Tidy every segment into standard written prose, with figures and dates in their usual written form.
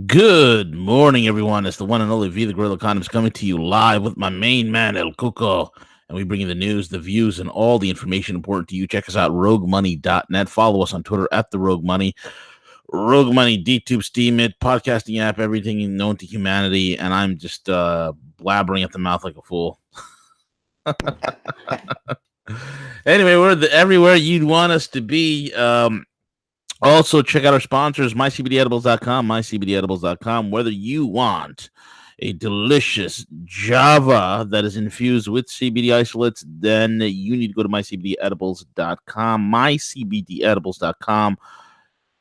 Good morning, everyone. It's the one and only V, the Gorilla Economist, coming to you live with my main man, El Cuco. And we bring you the news, the views, and all the information important to you. Check us out, roguemoney.net. Follow us on Twitter at the Rogue Money. Rogue Money, DTube, Steam It, podcasting app, everything known to humanity. And I'm just blabbering at the mouth like a fool. Anyway, we're everywhere you'd want us to be. Also, check out our sponsors, mycbdedibles.com, whether you want a delicious Java that is infused with CBD isolates, then you need to go to mycbdedibles.com.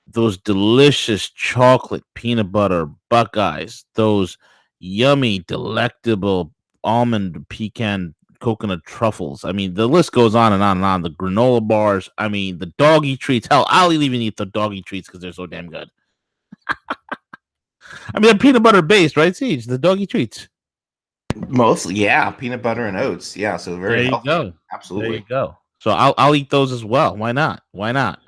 Those delicious chocolate, peanut butter, Buckeyes, those yummy, delectable almond pecan coconut truffles. I mean, the list goes on and on and on. The granola bars. I mean, the doggy treats. Hell, I'll even eat the doggy treats because they're so damn good. I mean, they're peanut butter based, right, Siege? The doggy treats. Mostly, yeah, peanut butter and oats. Yeah, so very There you healthy. go. Absolutely. There you go. So I'll eat those as well. Why not? Why not?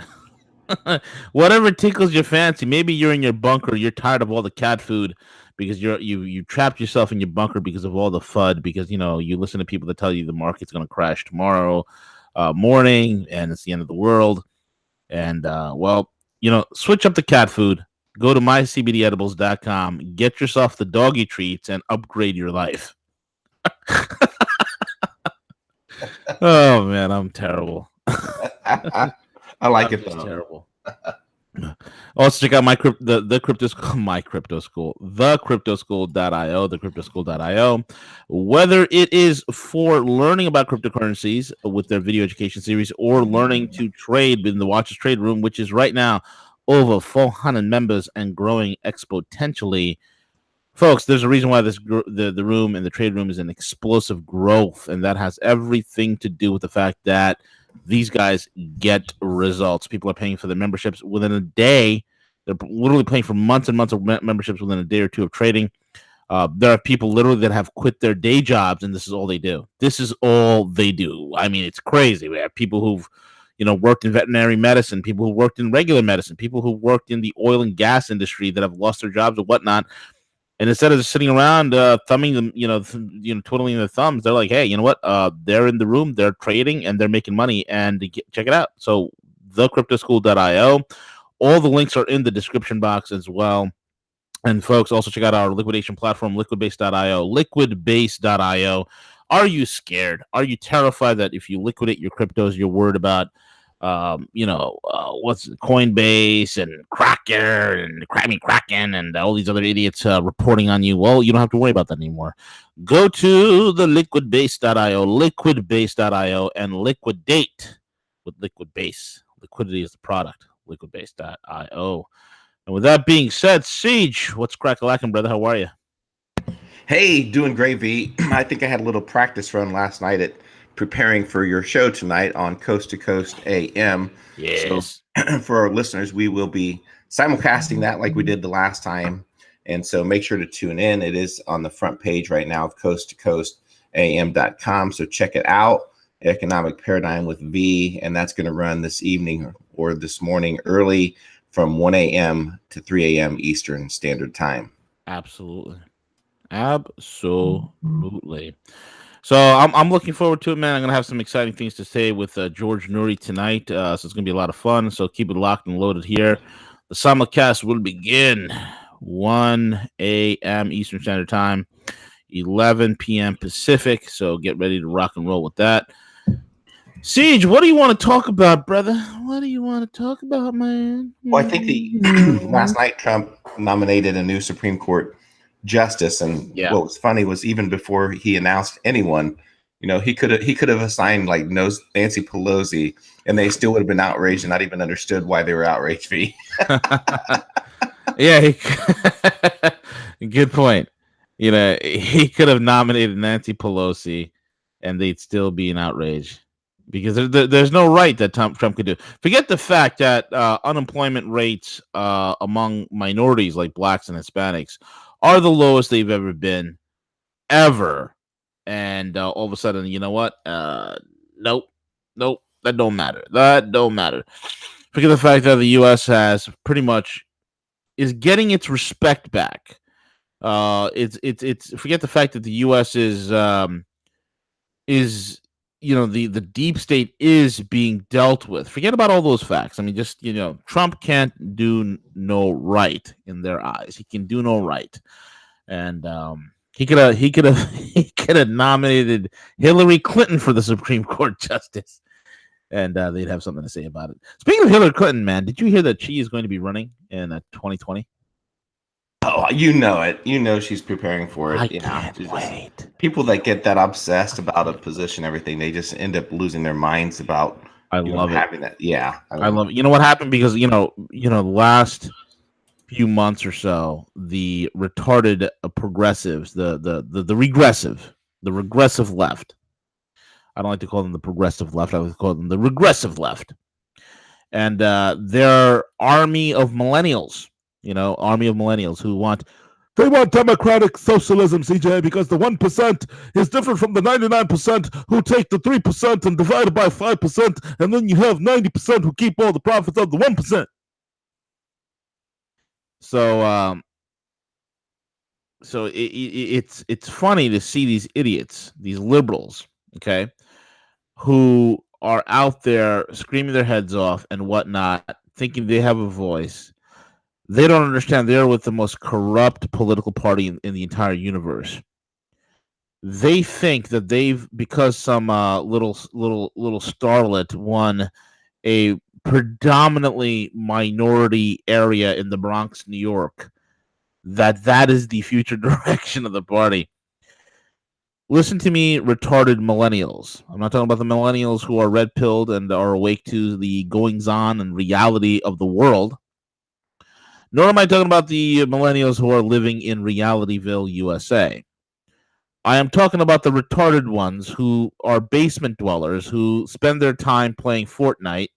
Whatever tickles your fancy. Maybe you're in your bunker. You're tired of all the cat food because you trapped yourself in your bunker because of all the FUD. Because you listen to people that tell you the market's going to crash tomorrow morning and it's the end of the world. And switch up the cat food. Go to mycbdedibles.com. Get yourself the doggy treats and upgrade your life. Oh man, I'm terrible. I like I'm it just though. terrible. Also check out the crypto school, my crypto school, thecryptoschool.io, thecryptoschool.io. Whether it is for learning about cryptocurrencies with their video education series or learning to trade in the Watchers Trade Room, which is right now over 400 members and growing exponentially. Folks, there's a reason why the room and the trade room is an explosive growth, and that has everything to do with the fact that these guys get results. People are paying for their memberships within a day. They're literally paying for months and months of memberships within a day or two of trading. There are people literally that have quit their day jobs, and this is all they do. This is all they do. I mean, it's crazy. We have people who've worked in veterinary medicine, people who worked in regular medicine, people who worked in the oil and gas industry that have lost their jobs or whatnot. And instead of just sitting around thumbing them, twiddling their thumbs, they're like, hey, you know what? They're in the room, they're trading, and they're making money. And check it out. So thecryptoschool.io. All the links are in the description box as well. And folks, also check out our liquidation platform, liquidbase.io. Liquidbase.io. Are you scared? Are you terrified that if you liquidate your cryptos, you're worried about what's Coinbase and Kraken and all these other idiots reporting on you? Well, you don't have to worry about that anymore. Go to the liquidbase.io, and liquidate with Liquidbase. Liquidity is the product, liquidbase.io. And with that being said, Siege, what's crack-a-lackin', brother? How are you? Hey, doing great, V. I think I had a little practice run last night at preparing for your show tonight on Coast to Coast AM. Yes. So for our listeners, we will be simulcasting that like we did the last time. And so make sure to tune in. It is on the front page right now of coast to coast am.com. So check it out. Economic Paradigm with V. And that's going to run this evening or this morning early from 1 a.m. to 3 a.m. Eastern Standard Time. Absolutely. So I'm looking forward to it, man. I'm gonna have some exciting things to say with George Nuri tonight. So it's gonna be a lot of fun. So keep it locked and loaded here. The simulcast will begin 1 a.m. Eastern Standard Time, 11 p.m. Pacific. So get ready to rock and roll with that. Siege, what do you want to talk about, brother? What do you want to talk about, man? Well, I think last night Trump nominated a new Supreme Court justice, and what was funny was even before he announced anyone, he could have assigned like Nancy Pelosi, and they still would have been outraged and not even understood why they were outraged. Yeah, good point. He could have nominated Nancy Pelosi, and they'd still be in outrage because there's no right that Trump could do. Forget the fact that unemployment rates among minorities like blacks and Hispanics are the lowest they've ever been, ever. And all of a sudden, you know what? Nope, that don't matter. That don't matter. Forget the fact that the U.S. has pretty much is getting its respect back. It's forget the fact that the U.S. is the deep state is being dealt with. Forget about all those facts. I mean, just Trump can't do no right in their eyes. He can do no right, and he could have he could have nominated Hillary Clinton for the Supreme Court justice, and they'd have something to say about it. Speaking of Hillary Clinton, man, did you hear that she is going to be running in 2020? Oh, you know it. You know she's preparing for it. I can't wait. People that get that obsessed about a position, everything, they just end up losing their minds about. I love it. Having that. Yeah, I love it. You know what happened? Because the last few months or so, the retarded progressives, the regressive left. I don't like to call them the progressive left. I would call them the regressive left. And their army of millennials, who they want democratic socialism, CJ, because the 1% is different from the 99% who take the 3% and divide it by 5%, and then you have 90% who keep all the profits of the 1%. So, it's funny to see these idiots, these liberals, okay, who are out there screaming their heads off and whatnot, thinking they have a voice. They don't understand they're with the most corrupt political party in the entire universe. They think that because some little starlet won a predominantly minority area in the Bronx, New York, that is the future direction of the party. Listen to me, retarded millennials. I'm not talking about the millennials who are red-pilled and are awake to the goings-on and reality of the world. Nor am I talking about the millennials who are living in Realityville, USA. I am talking about the retarded ones who are basement dwellers, who spend their time playing Fortnite,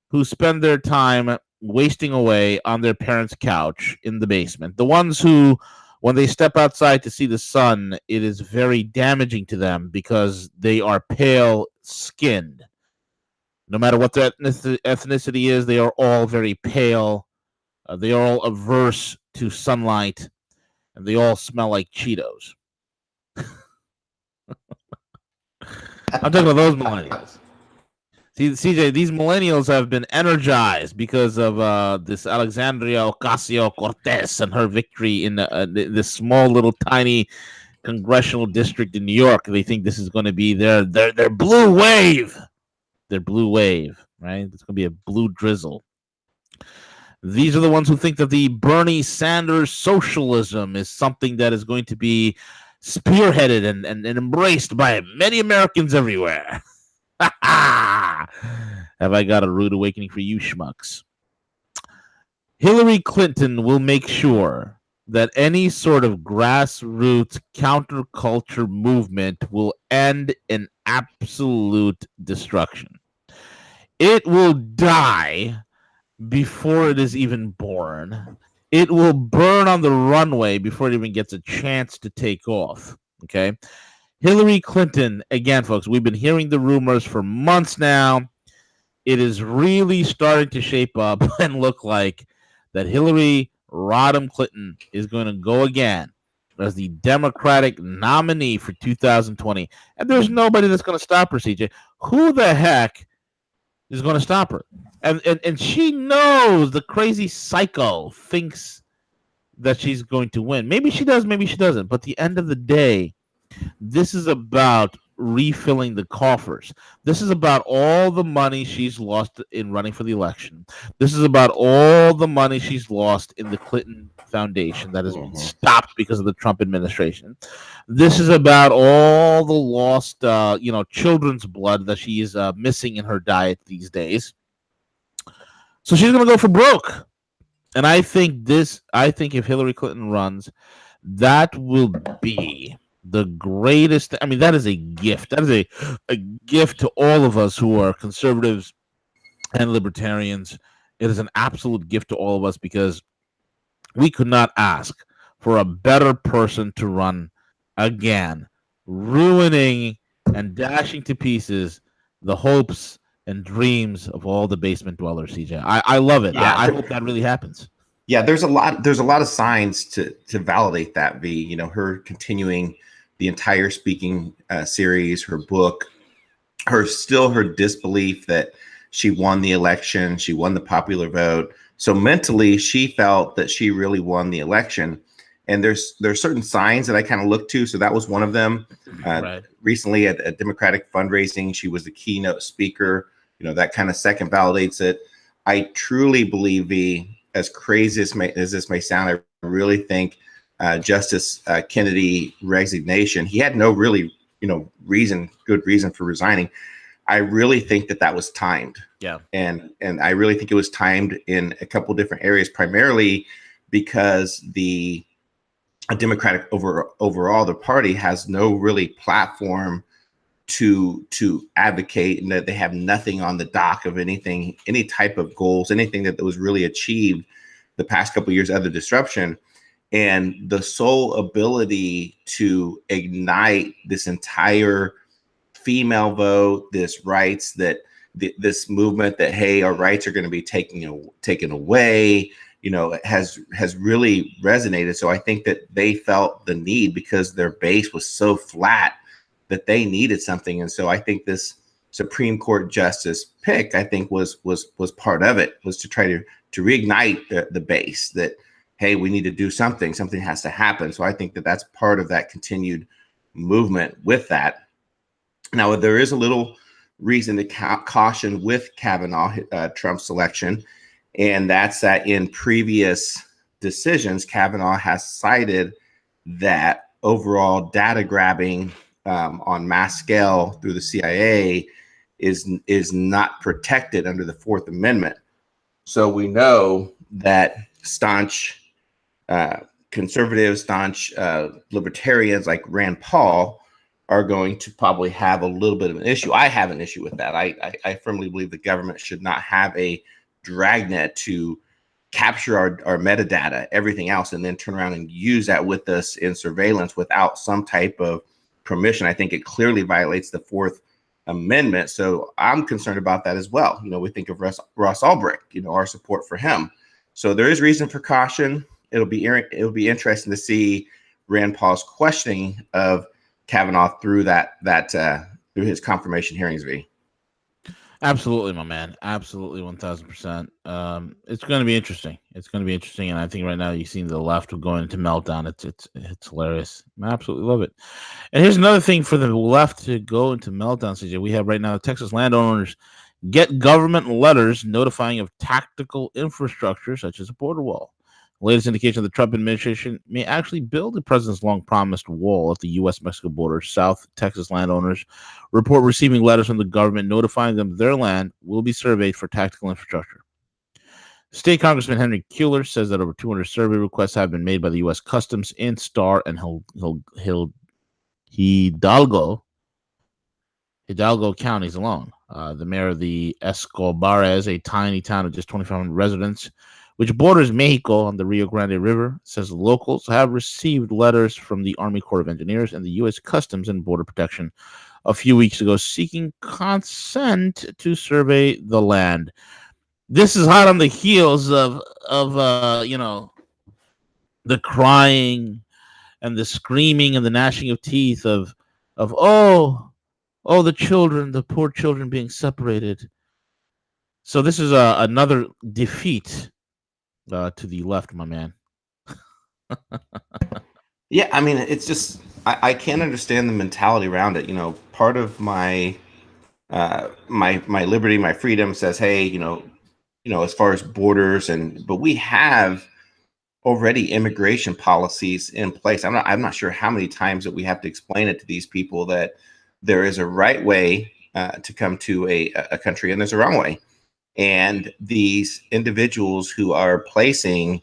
who spend their time wasting away on their parents' couch in the basement. The ones who, when they step outside to see the sun, it is very damaging to them because they are pale-skinned. No matter what their ethnicity is, they are all very pale. They are all averse to sunlight, and they all smell like Cheetos. I'm talking about those millennials. See, CJ, these millennials have been energized because of this Alexandria Ocasio-Cortez and her victory in this small little tiny congressional district in New York. They think this is going to be their blue wave. Their blue wave, right? It's going to be a blue drizzle. These are the ones who think that the Bernie Sanders socialism is something that is going to be spearheaded and embraced by many Americans everywhere. Have I got a rude awakening for you schmucks? Hillary Clinton will make sure that any sort of grassroots counterculture movement will end in absolute destruction. It will die before it is even born. It will burn on the runway before it even gets a chance to take off. Okay. Hillary Clinton, again, folks, we've been hearing the rumors for months now. It is really starting to shape up and look like that Hillary Rodham Clinton is going to go again as the Democratic nominee for 2020. And there's nobody that's going to stop her, CJ. Who the heck is going to stop her? And she knows the crazy psycho thinks that she's going to win. Maybe she does, maybe she doesn't. But at the end of the day, this is about refilling the coffers. This is about all the money she's lost in running for the election. This is about all the money she's lost in the Clinton Foundation that has been stopped because of the Trump administration. This is about all the lost, children's blood that she is missing in her diet these days. So she's going to go for broke. And I think if Hillary Clinton runs, that will be the greatest. I mean, that is a gift. That is a gift to all of us who are conservatives and libertarians. It is an absolute gift to all of us because we could not ask for a better person to run again, ruining and dashing to pieces the hopes and dreams of all the basement dwellers, CJ. I love it. Yeah. I hope that really happens. Yeah, there's a lot of signs to validate that. Her continuing the entire speaking series, her book, her disbelief that she won the election, she won the popular vote. So mentally, she felt that she really won the election. And there's certain signs that I kind of look to. So that was one of them. Right. Recently at a Democratic fundraising, she was the keynote speaker. That kind of second validates it. I truly believe, as crazy as this may sound, I really think Justice Kennedy resignation, he had no really good reason for resigning. I really think that was timed. Yeah. And I really think it was timed in a couple different areas, primarily because the Democratic overall, the party has no really platform to advocate, and that they have nothing on the dock of anything, any type of goals, anything that was really achieved the past couple of years, other disruption. And the sole ability to ignite this entire female vote, this rights that this movement that, hey, our rights are going to be taken away, has really resonated. So I think that they felt the need, because their base was so flat, that they needed something. And so I think this Supreme Court justice pick, I think was part of it, was to try to reignite the base that, hey, we need to do something has to happen. So I think that that's part of that continued movement with that. Now, there is a little reason to caution with Kavanaugh, Trump's selection, and that's that in previous decisions, Kavanaugh has cited that overall data grabbing on mass scale through the CIA is not protected under the Fourth Amendment. So we know that staunch conservatives, staunch libertarians like Rand Paul are going to probably have a little bit of an issue. I have an issue with that. I firmly believe the government should not have a dragnet to capture our metadata, everything else, and then turn around and use that with us in surveillance without some type of permission. I think it clearly violates the Fourth Amendment. So I'm concerned about that as well. We think of Ross Ulbricht, our support for him. So there is reason for caution. It'll be interesting to see Rand Paul's questioning of Kavanaugh through through his confirmation hearings. Absolutely, my man. Absolutely, 1000%. It's going to be interesting. And I think right now you've seen the left going into meltdown. It's hilarious. I absolutely love it. And here's another thing for the left to go into meltdown. CJ, we have right now Texas landowners get government letters notifying of tactical infrastructure such as a border wall. The latest indication of the Trump administration may actually build the president's long-promised wall at the U.S.-Mexico border. South Texas landowners report receiving letters from the government notifying them their land will be surveyed for tactical infrastructure. State Congressman Henry Kuehler says that over 200 survey requests have been made by the U.S. Customs in Star and Hidalgo counties alone. The mayor of the Escobares, a tiny town of just 2,500 residents, which borders Mexico on the Rio Grande River, says locals have received letters from the Army Corps of Engineers and the U.S. Customs and Border Protection a few weeks ago seeking consent to survey the land. This is hot on the heels of the crying and the screaming and the gnashing of teeth of the children, the poor children being separated. So this is another defeat to the left, my man. Yeah, I mean, it's just I can't understand the mentality around it. Part of my my liberty, my freedom says, hey, as far as borders, but we have already immigration policies in place. I'm not sure how many times that we have to explain it to these people that there is a right way to come to a country and there's a wrong way. And these individuals who are placing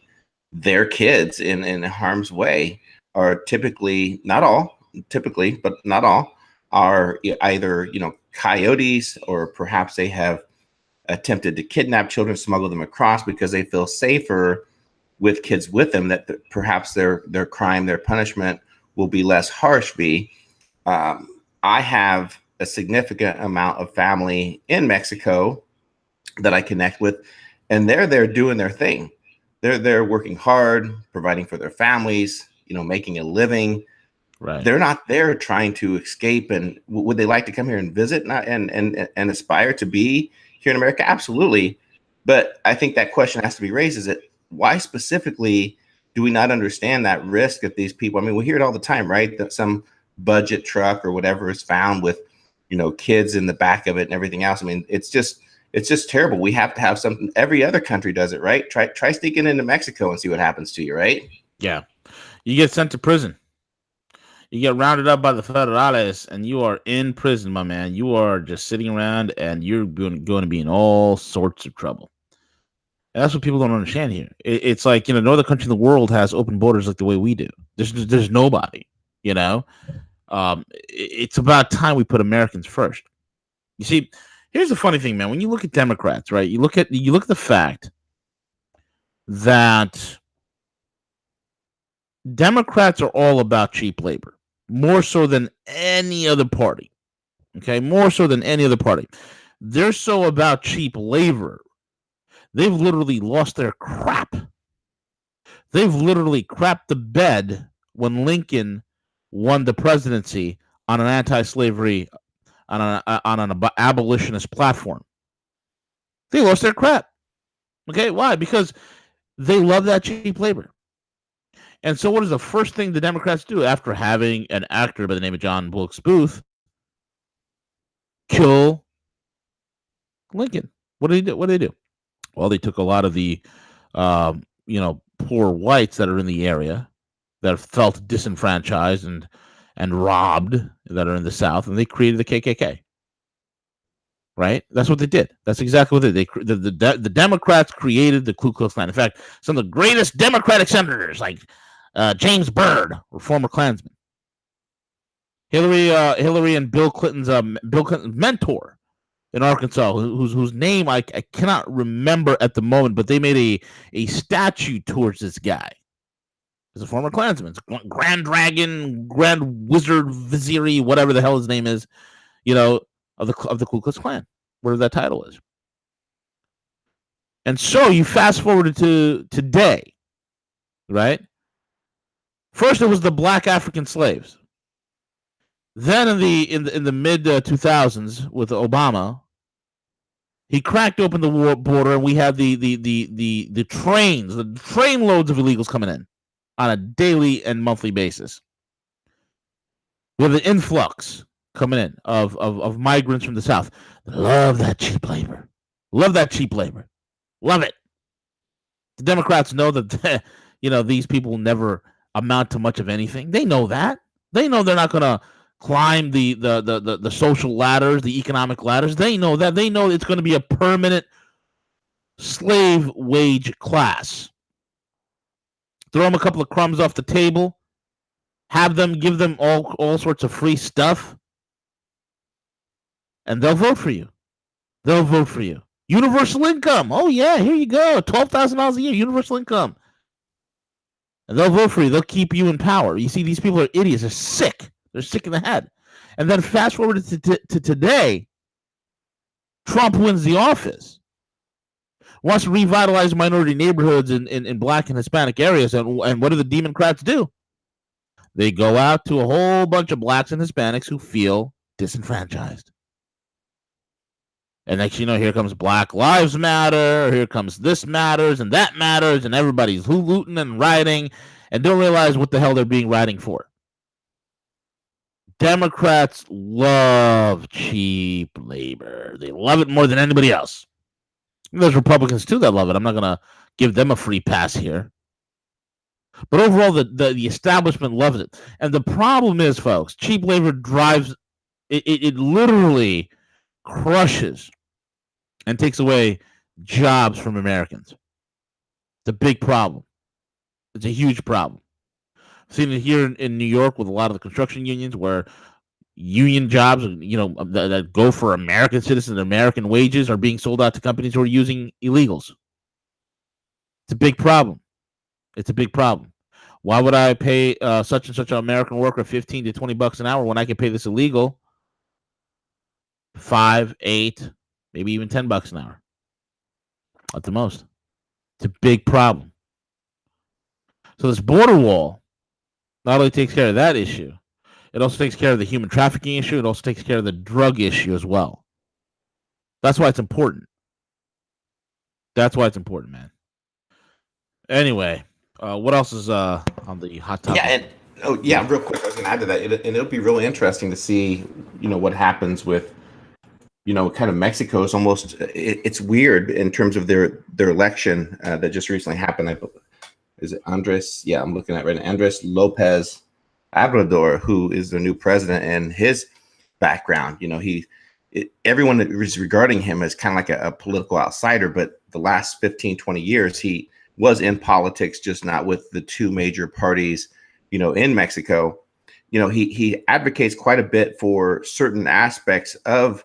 their kids in harm's way are typically, but not all, are either, coyotes, or perhaps they have attempted to kidnap children, smuggle them across because they feel safer with kids with them, that perhaps their crime, their punishment will be less harsh. I have a significant amount of family in Mexico that I connect with, and they're there doing their thing. they're working hard, providing for their families, making a living. Right. They're not there trying to escape. And would they like to come here and visit and aspire to be here in America? Absolutely. But I think that question has to be raised: is it why specifically do we not understand that risk that these people? I mean, we hear it all the time, right? That some budget truck or whatever is found with, kids in the back of it and everything else. I mean, it's just terrible. We have to have something. Every other country does it, right? Try sneaking into Mexico and see what happens to you, right? Yeah. You get sent to prison. You get rounded up by the federales, and you are in prison, my man. You are just sitting around, and you're going to be in all sorts of trouble. And that's what people don't understand here. It's like, no other country in the world has open borders like the way we do. There's nobody, It's about time we put Americans first. You see, here's the funny thing, man. When you look at Democrats, right? You look at the fact that Democrats are all about cheap labor, more so than any other party. Okay, more so than any other party. They're so about cheap labor. They've literally lost their crap. They've literally crapped the bed when Lincoln won the presidency on an anti-slavery, on an abolitionist platform. They lost their crap. Okay, why? Because they love that cheap labor. And so what is the first thing the Democrats do after having an actor by the name of John Wilkes Booth kill Lincoln? What did they do? Well, they took a lot of the, poor whites that are in the area that felt disenfranchised and robbed that are in the South, and they created the KKK. Right? That's what they did. That's exactly what they did. The Democrats created the Ku Klux Klan. In fact, some of the greatest Democratic senators, like James Byrd, were former Klansmen. Hillary and Bill Clinton's mentor in Arkansas, whose name I cannot remember at the moment, but they made a statue towards this guy. He's a former Klansman, Grand Dragon, Grand Wizard, Vizier, whatever the hell his name is, of the Ku Klux Klan, whatever that title is. And so you fast forward to today, right? First, it was the black African slaves. Then in the mid 2000s with Obama, he cracked open the border, and we had the train loads of illegals coming in on a daily and monthly basis. We have the influx coming in of migrants from the South. Love that cheap labor. Love that cheap labor. Love it. The Democrats know that these people never amount to much of anything. They know that. They know they're not going to climb the social ladders, the economic ladders. They know that. They know it's going to be a permanent slave wage class. Throw them a couple of crumbs off the table. Give them all sorts of free stuff. And they'll vote for you. They'll vote for you. Universal income. Oh, yeah, here you go. $12,000 a year, universal income. And they'll vote for you. They'll keep you in power. You see, these people are idiots. They're sick. They're sick in the head. And then fast forward to today, Trump wins the office. Wants to revitalize minority neighborhoods in black and Hispanic areas. And what do the Democrats do? They go out to a whole bunch of blacks and Hispanics who feel disenfranchised. And next, here comes Black Lives Matter. Here comes this matters and that matters, and everybody's hooting and rioting, and don't realize what the hell they're being rioting for. Democrats love cheap labor. They love it more than anybody else. And there's Republicans too that love it. I'm not gonna give them a free pass here. But overall, the establishment loves it. And the problem is, folks, cheap labor drives it literally crushes and takes away jobs from Americans. It's a big problem. It's a huge problem. I've seen it here in New York with a lot of the construction unions, where union jobs, that go for American citizens, American wages, are being sold out to companies who are using illegals. It's a big problem. It's a big problem. Why would I pay such and such an American worker $15 to $20 an hour when I can pay this illegal $5, $8, maybe even $10 an hour at the most? It's a big problem. So this border wall not only takes care of that issue, it also takes care of the human trafficking issue. It also takes care of the drug issue as well. That's why it's important. That's why it's important, man. Anyway, what else is on the hot Yeah, topic? and oh yeah, real quick, I was going to add to that, and it'll be really interesting to see, what happens with, kind of Mexico is almost it's weird in terms of their election that just recently happened. Is it Andres? Yeah, I'm looking at right now. Andres Lopez Obrador, who is the new president, and his background. Everyone is regarding him as kind of like a political outsider, but the last 15, 20 years, he was in politics, just not with the two major parties, in Mexico. He advocates quite a bit for certain aspects of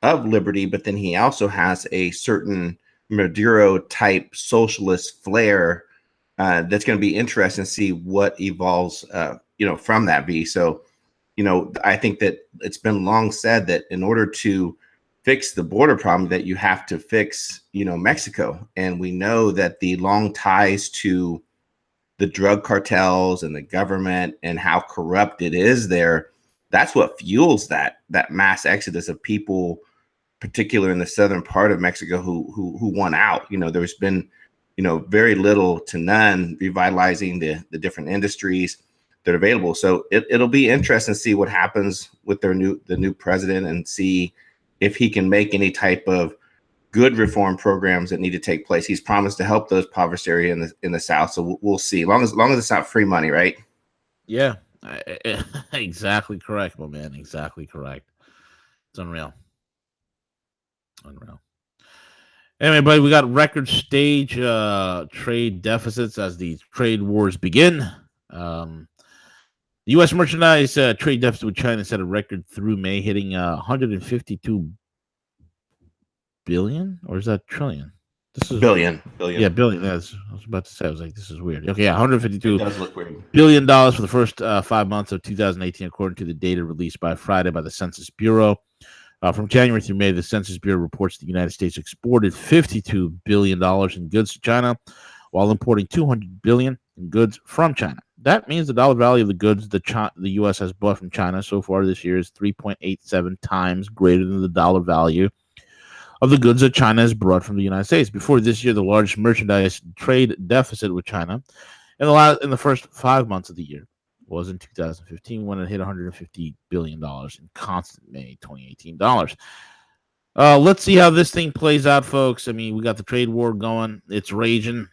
liberty, but then he also has a certain Maduro type socialist flair that's going to be interesting to see what evolves, from that. So, I think that it's been long said that in order to fix the border problem, that you have to fix, Mexico, and we know that the long ties to the drug cartels and the government and how corrupt it is there. That's what fuels that mass exodus of people, particular in the southern part of Mexico, who won out. There's been, very little to none revitalizing the different industries that are available. So it'll be interesting to see what happens with the new president, and see if he can make any type of good reform programs that need to take place. He's promised to help those impoverished area in the South. So we'll see. Long as it's not free money, right? Yeah, exactly correct, my man. Exactly correct. It's unreal. Unreal. Anyway, buddy, we got record stage trade deficits as the trade wars begin. The U.S. merchandise trade deficit with China set a record through May, hitting 152 billion, or is that trillion? This is Billion. yeah, billion. That's I was about to say. I was like, this is weird. Okay, yeah, It 152 does look weird. billion dollars for the first 5 months of 2018, according to the data released by Friday by the Census Bureau. From January through May, the Census Bureau reports the United States exported $52 billion in goods to China, while importing $200 billion in goods from China. That means the dollar value of the goods the U.S. has bought from China so far this year is 3.87 times greater than the dollar value of the goods that China has brought from the United States. Before this year, the largest merchandise trade deficit with China in the first 5 months of the year was in 2015, when it hit $150 billion in constant May 2018 dollars. Let's see how this thing plays out, folks. I mean, we got the trade war going. It's raging.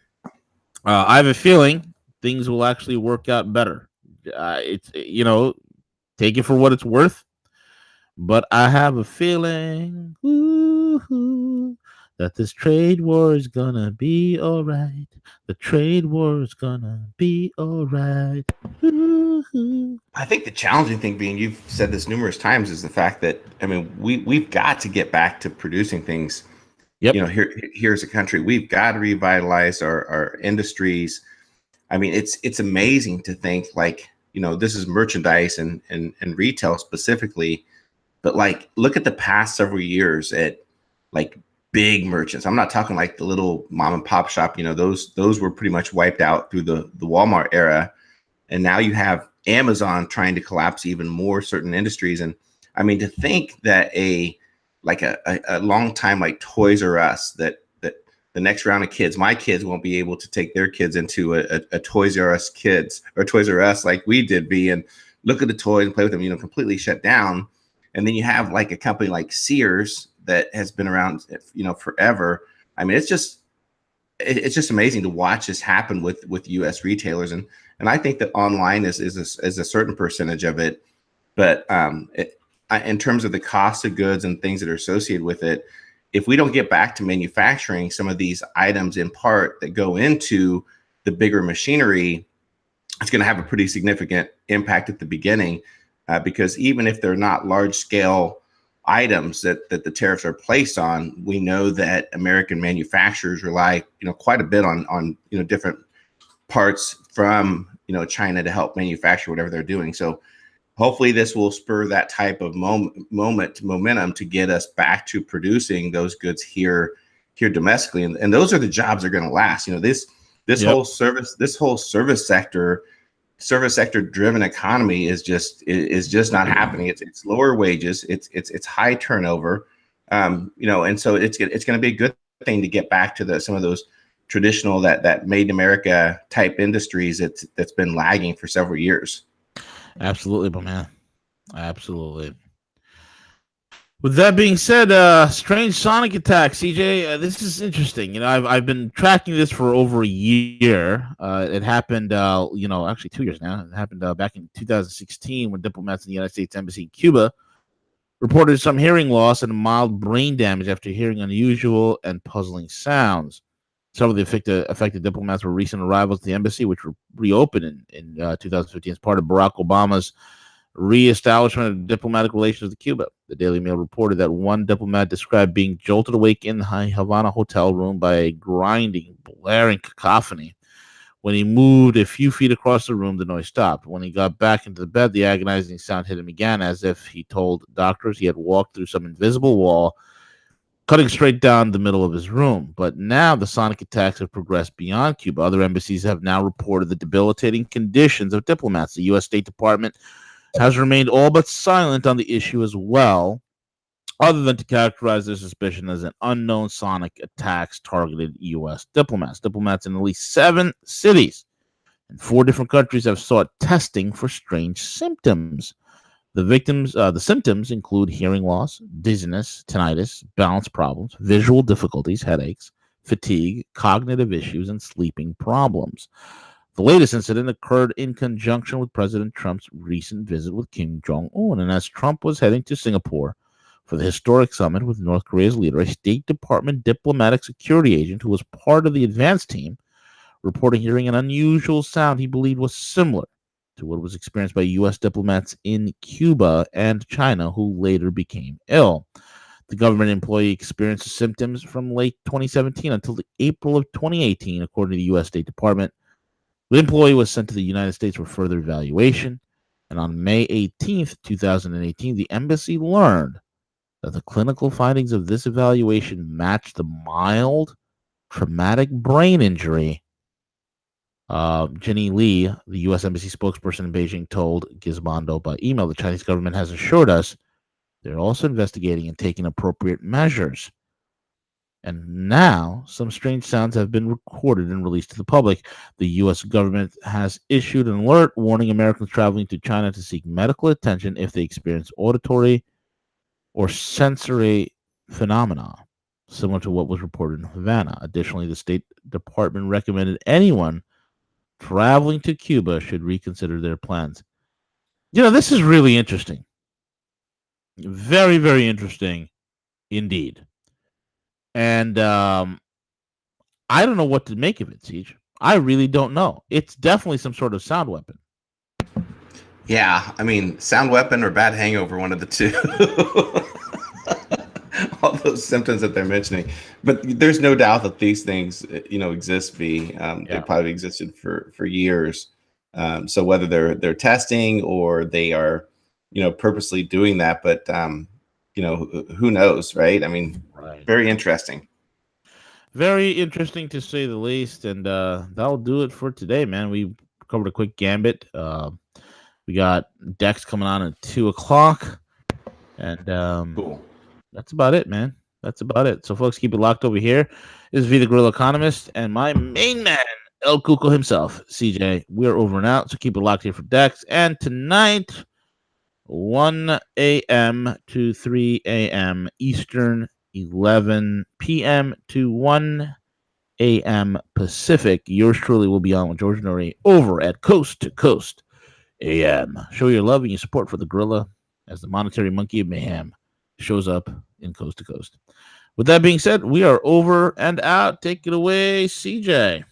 I have a feeling things will actually work out better. It's, take it for what it's worth. But I have a feeling that this trade war is gonna be all right. The trade war is gonna be all right. I think the challenging thing, being you've said this numerous times, is the fact that we've got to get back to producing things. Yep. Here's a country, we've got to revitalize our industries. It's amazing to think, like, this is merchandise and retail specifically, but like, look at the past several years at like big merchants. I'm not talking like the little mom and pop shop. Those were pretty much wiped out through the Walmart era, and now you have Amazon trying to collapse even more certain industries. And to think that a long time like Toys R Us, that the next round of kids, my kids won't be able to take their kids into a Toys R Us kids or Toys R Us like we did, and look at the toys and play with them, completely shut down. And then you have like a company like Sears that has been around, forever. It's just amazing to watch this happen with U.S. retailers, and I think that online is a certain percentage of it, but in terms of the cost of goods and things that are associated with it, if we don't get back to manufacturing some of these items in part that go into the bigger machinery, it's going to have a pretty significant impact at the beginning, because even if they're not large scale items that the tariffs are placed on, we know that American manufacturers rely, quite a bit on different parts from, China to help manufacture whatever they're doing. So hopefully this will spur that type of momentum to get us back to producing those goods here domestically. And those are the jobs that are going to last. This Yep. whole service sector driven economy is just not happening. It's lower wages. It's high turnover. And so it's going to be a good thing to get back to some of those traditional that made in America type industries that's been lagging for several years. Absolutely, my man. Absolutely. With that being said, strange sonic attack, CJ. This is interesting. I've been tracking this for over a year. It happened, actually 2 years now. It happened back in 2016 when diplomats in the United States Embassy in Cuba reported some hearing loss and mild brain damage after hearing unusual and puzzling sounds. Some of the affected diplomats were recent arrivals to the embassy, which were reopened in 2015 as part of Barack Obama's reestablishment of diplomatic relations with Cuba. The Daily Mail reported that one diplomat described being jolted awake in the Havana hotel room by a grinding, blaring cacophony. When he moved a few feet across the room, the noise stopped. When he got back into the bed, the agonizing sound hit him again, as if he told doctors he had walked through some invisible wall, cutting straight down the middle of his room. But now the sonic attacks have progressed beyond Cuba. Other embassies have now reported the debilitating conditions of diplomats. The U.S. State Department has remained all but silent on the issue as well, other than to characterize their suspicion as an unknown sonic attacks targeted U.S. diplomats. Diplomats in at least 7 cities in 4 different countries have sought testing for strange symptoms. The symptoms include hearing loss, dizziness, tinnitus, balance problems, visual difficulties, headaches, fatigue, cognitive issues, and sleeping problems. The latest incident occurred in conjunction with President Trump's recent visit with Kim Jong-un, and as Trump was heading to Singapore for the historic summit with North Korea's leader, a State Department diplomatic security agent who was part of the advance team reported hearing an unusual sound he believed was similar to what was experienced by U.S. diplomats in Cuba and China who later became ill. The government employee experienced the symptoms from late 2017 until April of 2018, according to the U.S. State Department. The employee was sent to the United States for further evaluation, and on May 18th, 2018, the embassy learned that the clinical findings of this evaluation matched the mild traumatic brain injury. Jenny Lee, the U.S. Embassy spokesperson in Beijing, told Gizmondo by email the Chinese government has assured us they're also investigating and taking appropriate measures. And now some strange sounds have been recorded and released to the public. The U.S. government has issued an alert warning Americans traveling to China to seek medical attention if they experience auditory or sensory phenomena, similar to what was reported in Havana. Additionally, the State Department recommended anyone traveling to Cuba should reconsider their plans. This is really interesting. Very, very interesting indeed. And I don't know what to make of it, Siege. I really don't know. It's definitely some sort of sound weapon. Yeah, I mean, sound weapon or bad hangover, one of the two. All those symptoms that they're mentioning, but there's no doubt that these things, exist. They probably existed for years. So whether they're testing or they are, purposely doing that, but who knows, right? I mean, right. Very interesting. Very interesting to say the least, and that'll do it for today, man. We covered a quick gambit. We got Dex coming on at 2:00, and Cool. That's about it, man. That's about it. So, folks, keep it locked over here. This is V, the Guerrilla Economist, and my main man, El Cuco himself, CJ. We are over and out, so keep it locked here for Dex. And tonight, 1 a.m. to 3 a.m. Eastern, 11 p.m. to 1 a.m. Pacific. Yours truly will be on with George Norrie over at Coast to Coast AM. Show your love and your support for the Gorilla as the monetary monkey of mayhem shows up in Coast to Coast. With that being said, we are over and out. Take it away, CJ.